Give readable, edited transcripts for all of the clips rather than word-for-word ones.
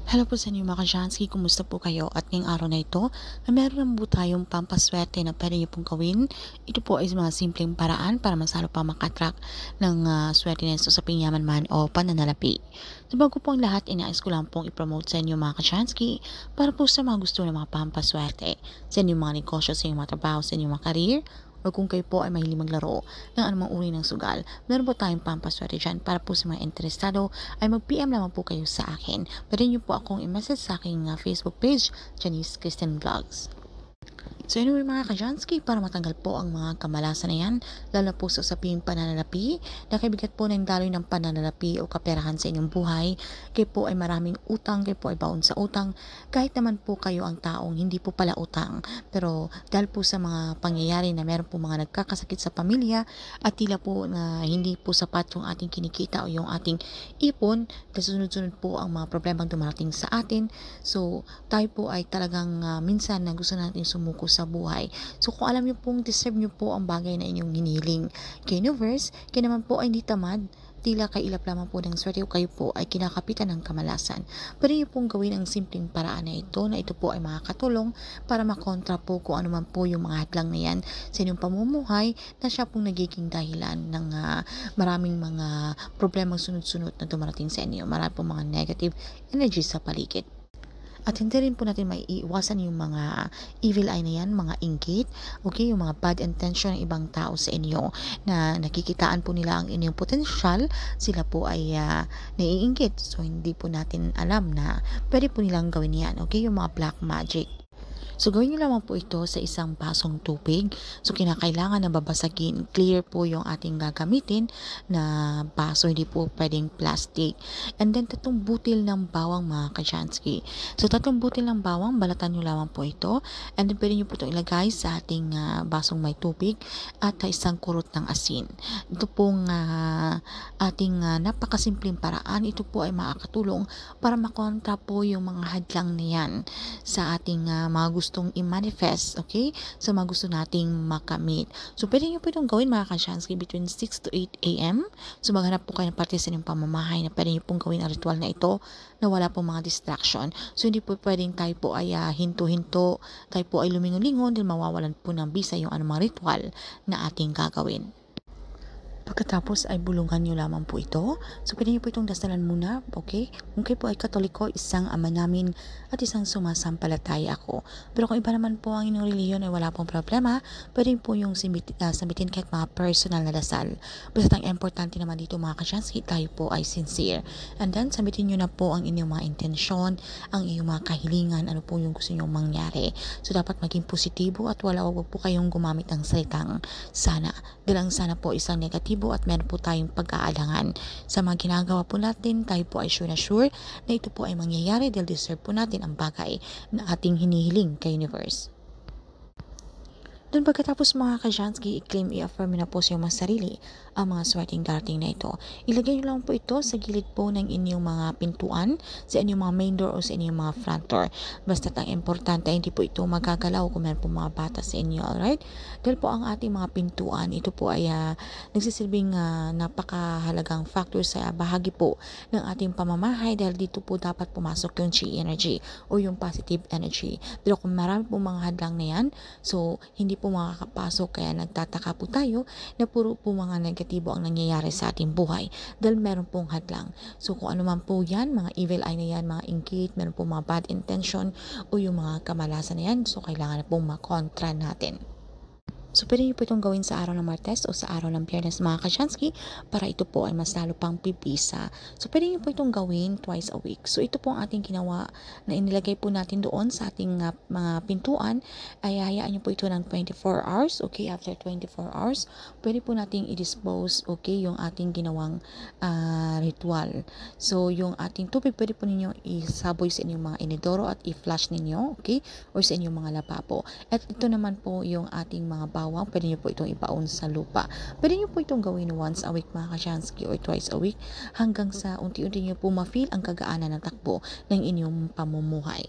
Hello po sa inyo mga ka-Jansky, kumusta po kayo? At ngayong araw na ito, meron naman po tayong pampaswerte na pwede niyo pong gawin. Ito po ay mga simpleng paraan para masalo pa makatrack ng swerte na sa yaman man o pananalapi. So bago po ang lahat, inais ko lang pong ipromote sa inyo mga ka-Jansky para po sa mga gusto ng mga pampaswerte sa inyong mga negosyo, sa inyong mga trabaho, sa inyong mga career, o kung kayo po ay mahilig maglaro ng anumang uri ng sugal, meron po tayong pampaswerte dyan. Para po sa mga interesado ay mag-PM lamang po kayo sa akin. Pwede niyo po akong i-message sa aking Facebook page, Janice Kristen Vlogs. So anyway mga ka-Jansky, para matanggal po ang mga kamalasan na yan, lalo po sa usaping pananalapi, nakabigat po ng daloy ng pananalapi o kaperahan sa inyong buhay, kayo po ay maraming utang, kayo po ay baon sa utang, kahit naman po kayo ang taong hindi po pala utang. Pero dahil po sa mga pangyayari na meron po mga nagkakasakit sa pamilya at tila po na hindi po sapat yung ating kinikita o yung ating ipon, kasi sunod-sunod po ang mga problemang dumarating sa atin. So tayo po ay talagang minsan na gusto natin sumuko sa buhay. So kung alam niyo pong deserve niyo po ang bagay na inyong hinihiling kay universe, kaya naman po ay hindi tamad, tila kay ilap lamang po ng swerte o kayo po ay kinakapitan ng kamalasan. Pwede niyo pong gawin ang simpleng paraan na ito po ay makakatulong para makontra po kung ano man po yung mga hadlang na yan sa inyong pamumuhay na siya pong nagiging dahilan ng maraming mga problemang sunod-sunod na dumarating sa inyo. Marami pong mga negative energy sa paligid. At hindi rin po natin maiiwasan yung mga evil eye na yan, mga inggit, okay, yung mga bad intention ng ibang tao sa inyo na nakikitaan po nila ang inyong potensyal, sila po ay naiinggit. So, hindi po natin alam na pwede po nilang gawin yan, okay, yung mga black magic. So, gawin nyo lamang po ito sa isang basong tubig. So, kinakailangan na babasagin. Clear po yung ating gagamitin na baso, hindi po pwedeng plastic. And then, 3 butil ng bawang mga ka-Jansky. So, 3 butil ng bawang, balatan nyo lamang po ito. And then, pwede nyo po ito ilagay sa ating basong may tubig at isang kurot ng asin. Ito pong ating napakasimpleng paraan. Ito po ay makakatulong para makontra po yung mga hadlang na yan sa ating mga gustong i-manifest, okay? So, mga gusto nating makamit. So, pwede nyo po itong gawin mga ka-Jansky between 6 to 8 a.m. So, maghanap po kayo ng parte sa inyong pamamahay na pwede nyo pong gawin ang ritual na ito na wala pong mga distraction. So, hindi po pwedeng tayo po ay hinto-hinto, tayo po ay lumingon-lingon dahil mawawalan po ng bisa yung anumang ritual na ating gagawin. Pagkatapos ay bulungan nyo lamang po ito. So, pwede nyo po itong dasalan muna, okay? Kung kayo po ay Katoliko, isang Ama namin at isang sumasampalataya ako. Pero kung iba naman po ang inyong reliyon ay wala pong problema, pwede po yung sabitin kahit mga personal na dasal. Basta ang importante naman dito mga ka-Jansky, tayo po ay sincere. And then, sabitin nyo na po ang inyong mga intensyon, ang inyong mga kahilingan, ano po yung gusto nyo mangyari. So, dapat maging positibo at wag po kayong gumamit ng salitang sana. Dahil ang sana po isang negatibo at meron po tayong pag-aalangan sa mga ginagawa po natin. Tayo po ay sure na ito po ay mangyayari dahil deserve po natin ang bagay na ating hinihiling kay universe. Doon pagkatapos mga ka-Jansky, i-claim, i-affirm na po sa iyong mga sarili ang mga swerteng darating na ito. Ilagay nyo lang po ito sa gilid po ng inyong mga pintuan, sa inyong mga main door o sa inyong mga front door. Basta ang importante, hindi po ito magagalaw kung meron po mga bata sa inyo, alright? Dahil po ang ating mga pintuan, ito po ay nagsisilbing napakahalagang factor sa bahagi po ng ating pamamahay dahil dito po dapat pumasok yung chi energy o yung positive energy. Pero kung marami po mga hadlang na yan, so hindi po makakapasok, kaya nagtataka po tayo na puro po mga negatibo ang nangyayari sa ating buhay dahil meron pong hadlang. So kung ano man po yan, mga evil eye na yan, mga inggit, meron pong mga bad intention o yung mga kamalasan na yan, so kailangan na pong makontra natin. So, pwede niyo po itong gawin sa araw ng Martes o sa araw ng Biyernes mga ka-Jansky para ito po ay mas lalo pang pipisa. So, pwede niyo po itong gawin twice a week. So, ito po ang ating ginawa na inilagay po natin doon sa ating mga pintuan. Ay hayaan niyo po ito ng 24 hours. Okay, after 24 hours, pwede po nating i-dispose, okay, yung ating ginawang ritual. So, yung ating tubig, pwede po ninyo isaboy sa inyong mga inidoro at i-flush ninyo, okay, or sa inyong mga lababo. At ito naman po yung ating mga bawang, pwede nyo po itong ibaon sa lupa. Pwede nyo po itong gawin once a week mga ka-Jansky or twice a week hanggang sa unti-unti nyo po ma-feel ang kagaanan ng takbo ng inyong pamumuhay.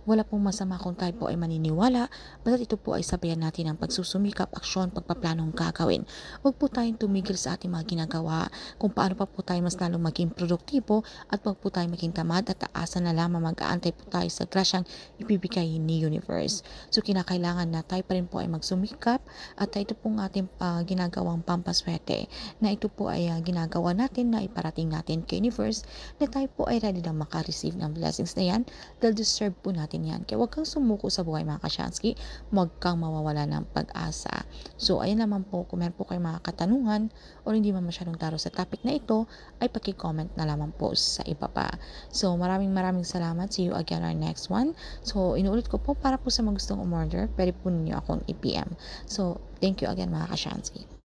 Wala pong masama kung tayo po ay maniniwala, basta't ito po ay sabayan natin ng pagsusumikap, aksyon, pagpaplanong gagawin. Huwag po tayong tumigil sa ating mga ginagawa, kung paano pa po tayo mas lalong maging produktibo at huwag po tayong maging tamad at aasan na lamang mag-aantay po tayo sa grasyang ibibigay ni universe. So kinakailangan na tayo pa rin po ay magsumikap at ito pong ating ginagawang pampaswerte na ito po ay ginagawa natin na iparating natin kay universe na tayo po ay ready na maka-receive ng blessings na yan dahil deserve po natin yan. Kaya huwag kang sumuko sa buhay mga kasyansky, huwag kang mawawala ng pag-asa. So ayan naman po, kung meron po kayong mga katanungan o hindi man masyadong taro sa topic na ito, ay paki-comment na lamang po sa ibaba. So maraming salamat. See you again on our next one. So inuulit ko po, para po sa mga gustong umorder, pwede po ninyo akong i-PM. So thank you again mga kasyansky.